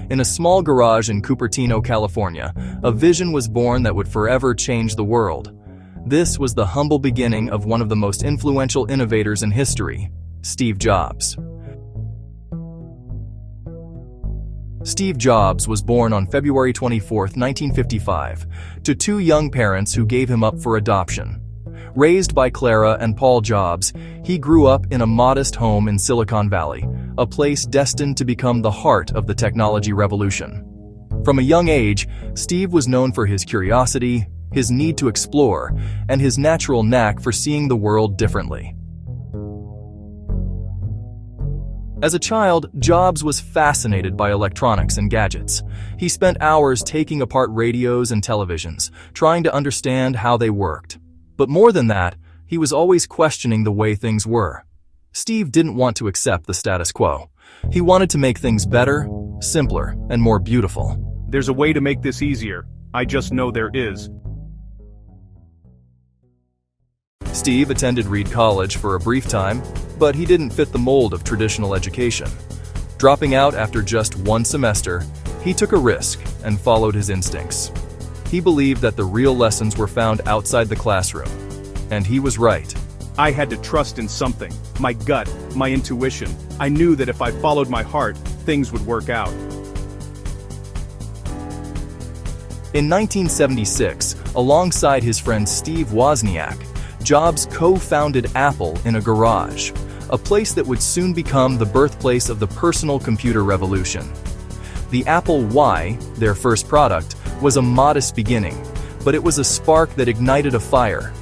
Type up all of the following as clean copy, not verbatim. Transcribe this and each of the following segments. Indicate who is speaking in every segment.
Speaker 1: In a small garage in Cupertino, California, a vision was born that would forever change the world. This was the humble beginning of one of the most influential innovators in history, Steve Jobs. Steve Jobs was born on February 24, 1955, to two young parents who gave him up for adoption. Raised by Clara and Paul Jobs, he grew up in a modest home in Silicon Valley, a place destined to become the heart of the technology revolution. From a young age, Steve was known for his curiosity, his need to explore, and his natural knack for seeing the world differently. As a child, Jobs was fascinated by electronics and gadgets. He spent hours taking apart radios and televisions, trying to understand how they worked. But more than that, he was always questioning the way things were. Steve didn't want to accept the status quo. He wanted to make things better, simpler, and more beautiful.
Speaker 2: There's a way to make this easier. I just know there is.
Speaker 1: Steve attended Reed College for a brief time, but he didn't fit the mold of traditional education. Dropping out after just one semester, he took a risk and followed his instincts. He believed that the real lessons were found outside the classroom, and he was right.
Speaker 2: I had to trust in something, my gut, my intuition. I knew that if I followed my heart, things would work out.
Speaker 1: In 1976, alongside his friend Steve Wozniak, Jobs co-founded Apple in a garage, a place that would soon become the birthplace of the personal computer revolution. The Apple I, their first product, was a modest beginning, but it was a spark that ignited a fire.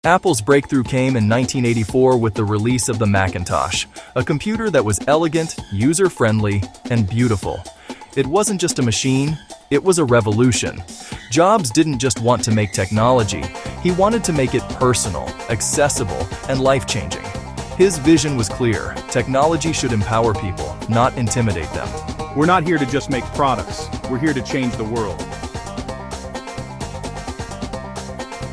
Speaker 1: Apple's breakthrough came in 1984 with the release of the Macintosh, a computer that was elegant, user-friendly, and beautiful. It wasn't just a machine, it was a revolution. Jobs didn't just want to make technology, he wanted to make it personal, accessible, and life-changing. His vision was clear: technology should empower people, not intimidate them.
Speaker 2: We're not here to just make products, we're here to change the world.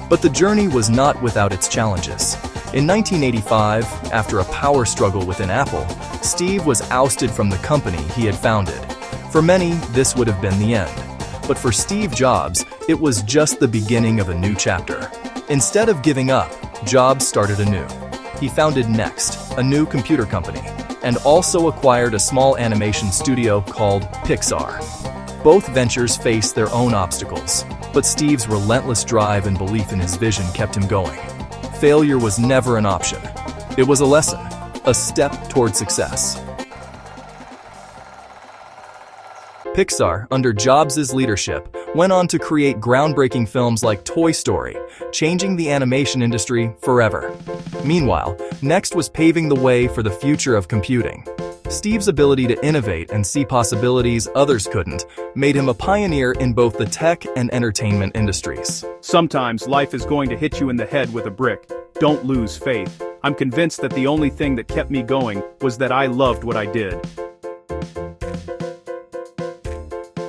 Speaker 1: But the journey was not without its challenges. In 1985, after a power struggle within Apple, Steve was ousted from the company he had founded. For many, this would have been the end. But for Steve Jobs, it was just the beginning of a new chapter. Instead of giving up, Jobs started anew. He founded Next, a new computer company, and also acquired a small animation studio called Pixar. Both ventures faced their own obstacles, but Steve's relentless drive and belief in his vision kept him going. Failure was never an option. It was a lesson, a step toward success. Pixar, under Jobs' leadership, went on to create groundbreaking films like Toy Story, changing the animation industry forever. Meanwhile, Next was paving the way for the future of computing. Steve's ability to innovate and see possibilities others couldn't made him a pioneer in both the tech and entertainment industries.
Speaker 2: Sometimes life is going to hit you in the head with a brick. Don't lose faith. I'm convinced that the only thing that kept me going was that I loved what I did.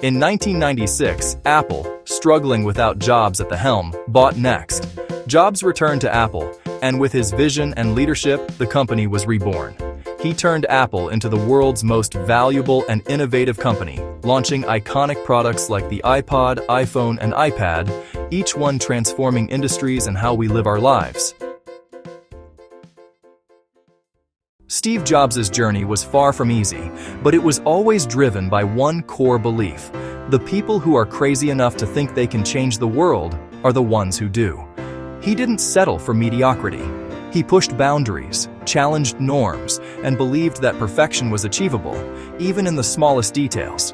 Speaker 1: In 1996, Apple, struggling without Jobs at the helm, bought Next. Jobs returned to Apple, and with his vision and leadership, the company was reborn. He turned Apple into the world's most valuable and innovative company, launching iconic products like the iPod, iPhone, and iPad, each one transforming industries and how we live our lives. Steve Jobs' journey was far from easy, but it was always driven by one core belief: the people who are crazy enough to think they can change the world are the ones who do. He didn't settle for mediocrity. He pushed boundaries, challenged norms, and believed that perfection was achievable, even in the smallest details.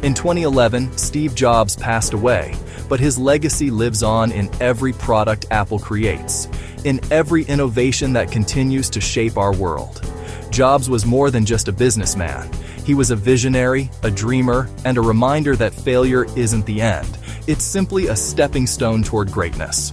Speaker 1: In 2011, Steve Jobs passed away, but his legacy lives on in every product Apple creates, in every innovation that continues to shape our world. Jobs was more than just a businessman. He was a visionary, a dreamer, and a reminder that failure isn't the end. It's simply a stepping stone toward greatness.